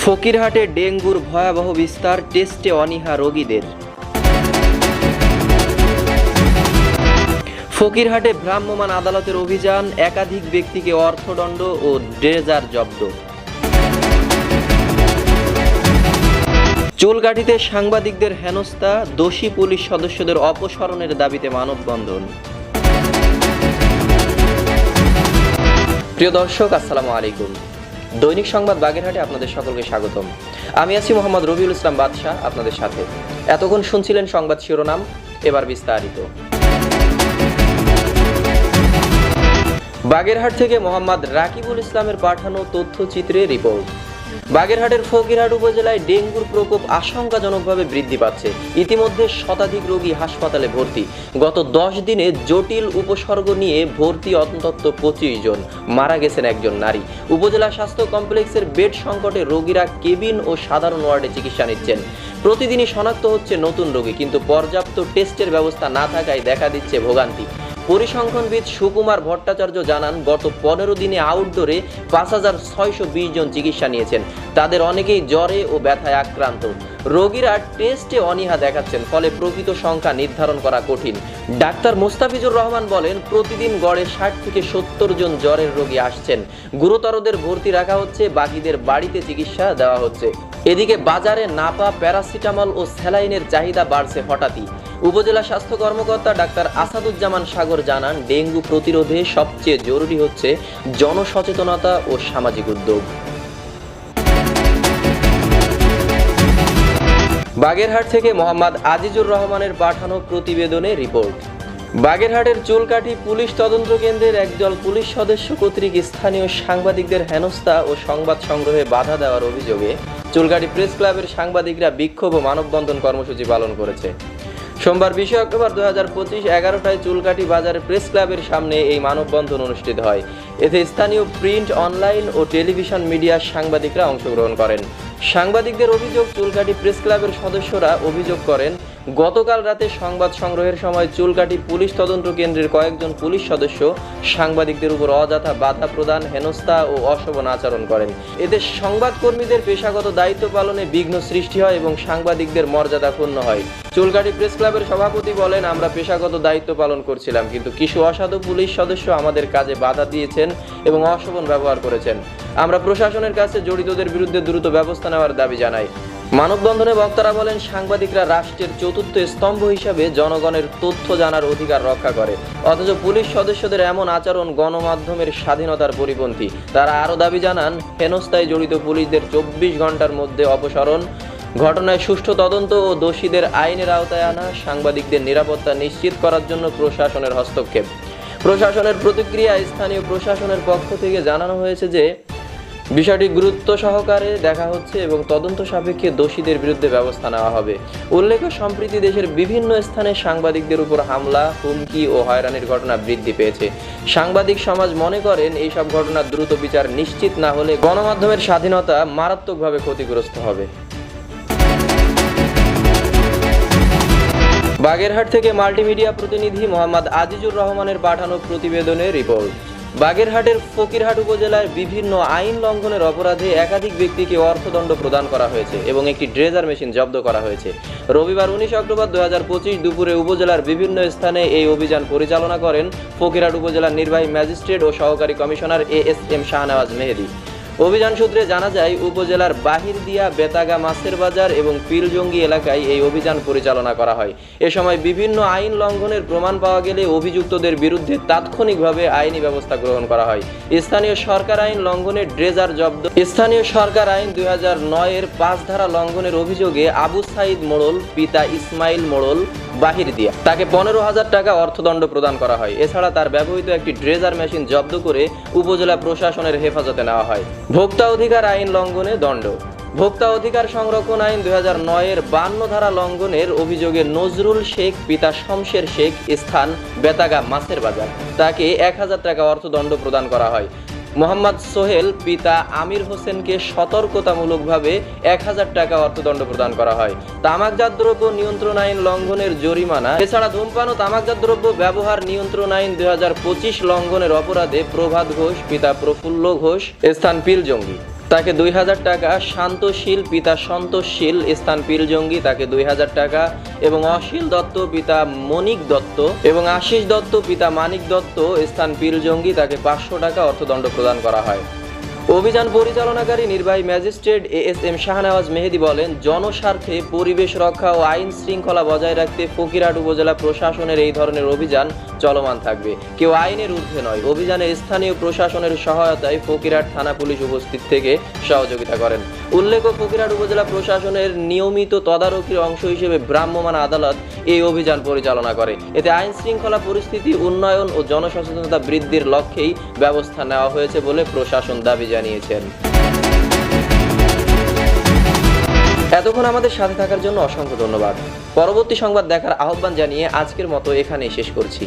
ফকিরহাটে ডেঙ্গুর ভয়াবহ বিস্তার, টেস্টে অনীহা রোগীদের। ফকিরহাটে ভ্রাম্যমাণ আদালতের অভিযান, একাধিক ব্যক্তিকে অর্থদণ্ড ও ড্রেজার জব্দ। চুলকাঠিতে সাংবাদিকদের হেনস্থা, দোষী পুলিশ সদস্যদের অপসারণের দাবিতে মানববন্ধন। প্রিয় দর্শক, আসসালামু আলাইকুম। দৈনিক সংবাদ বাগেরহাটে আপনাদের সকলকে স্বাগতম। আমি আছি মোহাম্মদ রবিউল ইসলাম বাদশাহ আপনাদের সাথে। এতক্ষণ শুনছিলেন সংবাদ শিরোনাম, এবার বিস্তারিত। বাগেরহাট থেকে মোহাম্মদ রাকিবুল ইসলামের পাঠানো তথ্যচিত্রে রিপোর্ট। বাগেরহাটের ফকিরহাট উপজেলায় ডেঙ্গুর প্রকোপ আশঙ্কাজনকভাবে বৃদ্ধি পাচ্ছে। ইতিমধ্যে শতাধিক রোগী হাসপাতালে ভর্তি। গত 10 দিনে জটিল উপসর্গ নিয়ে ভর্তি অন্তত 25 জন, মারা গেছেন একজন নারী। উপজেলা স্বাস্থ্য কমপ্লেক্সের বেড সংকটে রোগীরা কেবিন ও সাধারণ ওয়ার্ডে চিকিৎসা নিচ্ছেন। প্রতিদিনই শনাক্ত হচ্ছে নতুন রোগী, কিন্তু পর্যাপ্ত টেস্টের ব্যবস্থা না থাকায় দেখা দিচ্ছে ভোগান্তি। পরিসংখ্যানবিদ সুকুমার ভট্টাচার্য জানান, গত 15 দিনে আউটডোরে 5620 জন চিকিৎসা নিয়েছেন। তাদের অনেকেই জ্বরে ও ব্যথায় আক্রান্ত। রোগীরা টেস্টে অনীহা দেখাচ্ছেন, ফলে প্রকৃত সংখ্যা নির্ধারণ করা কঠিন। ডাক্তার মোস্তাফিজুর রহমান বলেন, প্রতিদিন গড়ে 60 থেকে 70 জন জ্বরের রোগী আসছেন। গুরুতরদের ভর্তি রাখা হচ্ছে, বাকিদের বাড়িতে চিকিৎসা দেওয়া হচ্ছে। এদিকে বাজারে নাপা, প্যারাসিটামল ও স্যালাইনের চাহিদা বাড়ছে হঠাৎই। উপজেলা স্বাস্থ্য কর্মকর্তা ডাক্তার আসাদুজ্জামান সাগর জানান, ডেঙ্গু প্রতিরোধে সবচেয়ে জরুরি হচ্ছে জনসচেতনতা ও সামাজিক উদ্যোগ। বাগেরহাট থেকে মোহাম্মদ আজিজুর রহমানের পাঠানো প্রতিবেদনে রিপোর্ট। বাগেরহাটের চুলকাঠি পুলিশ তদন্ত কেন্দ্রের একদল পুলিশ সদস্য কর্তৃক স্থানীয় সাংবাদিকদের হেনস্থা ও সংবাদ সংগ্রহে বাধা দেওয়ার অভিযোগে চুলকাঠি প্রেস ক্লাবের সাংবাদিকরা বিক্ষোভ ও মানববন্ধন কর্মসূচি পালন করেছে। সোমবার 20 অক্টোবর 2025 11টায় চুলকাঠি বাজার প্রেস ক্লাবের সামনে এই মানববন্ধন অনুষ্ঠিত হয়। এতে স্থানীয় প্রিন্ট, অনলাইন ও টেলিভিশন মিডিয়ার সাংবাদিকরা অংশগ্রহণ করেন। সাংবাদিকদের অভিযোগ, চুলকাঠি প্রেস ক্লাবের সদস্যরা অভিযোগ করেন, গতকাল রাতে সংবাদ সংগ্রহের সময় চুলকাঠি পুলিশ তদন্ত কেন্দ্রের কয়েকজন পুলিশ সদস্য সাংবাদিকদের উপর অযথা বাধা প্রদান, হেনস্থা ও অশোভন আচরণ করেন। এতে সংবাদকর্মীদের পেশাগত দায়িত্ব পালনে বিঘ্ন সৃষ্টি হয় এবং সাংবাদিকদের মর্যাদা ক্ষুণ্ণ হয়। চুলকাঠি প্রেস ক্লাবের সভাপতি বলেন, আমরা পেশাগত দায়িত্ব পালন করছিলাম, কিন্তু কিছু অসাধু পুলিশ সদস্য আমাদের কাজে বাধা দিয়েছেন এবং অশোভন ব্যবহার করেছেন। আমরা প্রশাসনের কাছে জড়িতদের বিরুদ্ধে দ্রুত ব্যবস্থা নেওয়ার দাবি জানাই। মানববন্ধনে বক্তারা বলেন, সাংবাদিকরা রাষ্ট্রের চতুর্থ স্তম্ভ হিসাবে জনগণের তথ্য জানার অধিকার রক্ষা করে, অথচ পুলিশ সদস্যদের এমন আচরণ গণমাধ্যমের স্বাধীনতার পরিপন্থী। তারা আরও দাবি জানান, হেনস্থায় জড়িত পুলিশদের 24 ঘন্টার মধ্যে অপসারণ, ঘটনায় সুষ্ঠু তদন্ত ও দোষীদের আইনের আওতায় আনা, সাংবাদিকদের নিরাপত্তা নিশ্চিত করার জন্য প্রশাসনের হস্তক্ষেপ। প্রশাসনের প্রতিক্রিয়া, স্থানীয় প্রশাসনের পক্ষ থেকে জানানো হয়েছে যে বিষয়টি গুরুত্ব সহকারে দেখা হচ্ছে এবং তদন্ত সাপেক্ষে দোষীদের বিরুদ্ধে ব্যবস্থা নেওয়া হবে। উল্লেখ্য, সম্প্রতি দেশের বিভিন্ন স্থানে সাংবাদিকদের উপর হামলা, হুমকি ও হয়রানির ঘটনা বৃদ্ধি পেয়েছে। সাংবাদিক সমাজ মনে করেন, এইসব ঘটনার দ্রুত বিচার নিশ্চিত না হলে গণমাধ্যমের স্বাধীনতা মারাত্মকভাবে ক্ষতিগ্রস্ত হবে। বাগেরহাট থেকে মাল্টিমিডিয়া প্রতিনিধি মোহাম্মদ আজিজুর রহমানের পাঠানো প্রতিবেদনে রিপোর্ট। বাগেরহাটের ফকিরহাট উপজেলায় বিভিন্ন আইন লঙ্ঘনের অপরাধে একাধিক ব্যক্তিকে অর্থদণ্ড প্রদান করা হয়েছে এবং একটি ড্রেজার মেশিন জব্দ করা হয়েছে। রবিবার 19 অক্টোবর 2025 দুপুরে উপজেলার বিভিন্ন স্থানে এই অভিযান পরিচালনা করেন ফকিরহাট উপজেলার নির্বাহী ম্যাজিস্ট্রেট ও সহকারী কমিশনার ASM শাহনেওয়াজ মেহেদি। অভিযান সূত্রে জানা যায়, উপজেলার বাহিরদিয়া, বেতাগা, মাছের বাজার এবং পিলজঙ্গি এলাকায় এই অভিযান পরিচালনা করা হয়। এ সময় বিভিন্ন আইন লঙ্ঘনের প্রমাণ পাওয়া গেলে অভিযুক্তদের বিরুদ্ধে তাৎক্ষণিকভাবে আইনি ব্যবস্থা গ্রহণ করা হয়। স্থানীয় সরকার আইন লঙ্ঘনের ড্রেজার জব্দ। স্থানীয় সরকার আইন 2009-এর 5 ধারা লঙ্ঘনের অভিযোগে আবু সাইদ মোড়ল, পিতা ইসমাইল মোড়ল, বাহিরদিয়া, তাকে 15,000 টাকা অর্থদণ্ড প্রদান করা হয়। এছাড়া তার ব্যবহৃত একটি ড্রেজার মেশিন জব্দ করে উপজেলা প্রশাসনের হেফাজতে নেওয়া হয়। ভোক্তা অধিকার আইন লঙ্ঘনে দণ্ড। ভোক্তা অধিকার সংরক্ষণ আইন 2009-এর 52 ধারা লঙ্ঘনের অভিযোগে নজরুল শেখ, পিতা শমশের শেখ, স্থান বেতাগা, মাছের বাজার, তাকে 1000 টাকা অর্থদণ্ড প্রদান করা হয়। মোহাম্মদ সোহেল, পিতা আমির হোসেনকে সতর্কতামূলকভাবে 1000 টাকা অর্থদণ্ড প্রদান করা হয়। তামাকজাত দ্রব্য নিয়ন্ত্রণ আইন লঙ্ঘনের জরিমানা। এছাড়া ধূমপান ও তামাকজাত দ্রব্য ব্যবহার নিয়ন্ত্রণ আইন 2025 লঙ্ঘনের অপরাধে প্রভাত ঘোষ, পিতা প্রফুল্ল ঘোষ, স্থান পিলজঙ্গি, তাকে 2000 টাকা, শান্তশীল পিতা সন্তোষশীল স্থান পিলজঙ্গি তাকে 2000 টাকা এবং অশীল দত্ত পিতা মনিক দত্ত এবং আশিস দত্ত পিতা মানিক দত্ত স্থান পিলজঙ্গি তাকে 500 টাকা অর্থদণ্ড প্রদান করা হয়। অভিযান পরিচালনাকারী নির্বাহী ম্যাজিস্ট্রেট এএসএম শাহনওয়াজ মেহেদী বলেন, জনস্বার্থে পরিবেশ রক্ষা ও আইন শৃঙ্খলা বজায় রাখতে ফকিরহাট উপজেলা প্রশাসনের এই ধরনের অভিযান চলমান থাকবে। কেউ আইনের ঊর্ধ্বে নয়। অভিযানে স্থানীয় প্রশাসনের সহায়তায় ফকিরহাট থানা পুলিশ উপস্থিত থেকে সহযোগিতা করেন। উল্লেখ্য, ফকিরহাট উপজেলা প্রশাসনের নিয়মিত তদারকির অংশ হিসেবে ভ্রাম্যমাণ আদালত এই অভিযান পরিচালনা করে। এতে আইন শৃঙ্খলা পরিস্থিতি উন্নয়ন ও জনসচেতনতা বৃদ্ধির লক্ষ্যেই ব্যবস্থা নেওয়া হয়েছে বলে প্রশাসন দাবি জানিয়েছেন। এতক্ষণ আমাদের সাথে থাকার জন্য অসংখ্য ধন্যবাদ। পরবর্তী সংবাদ দেখার আহ্বান জানিয়ে আজকের মতো এখানেই শেষ করছি।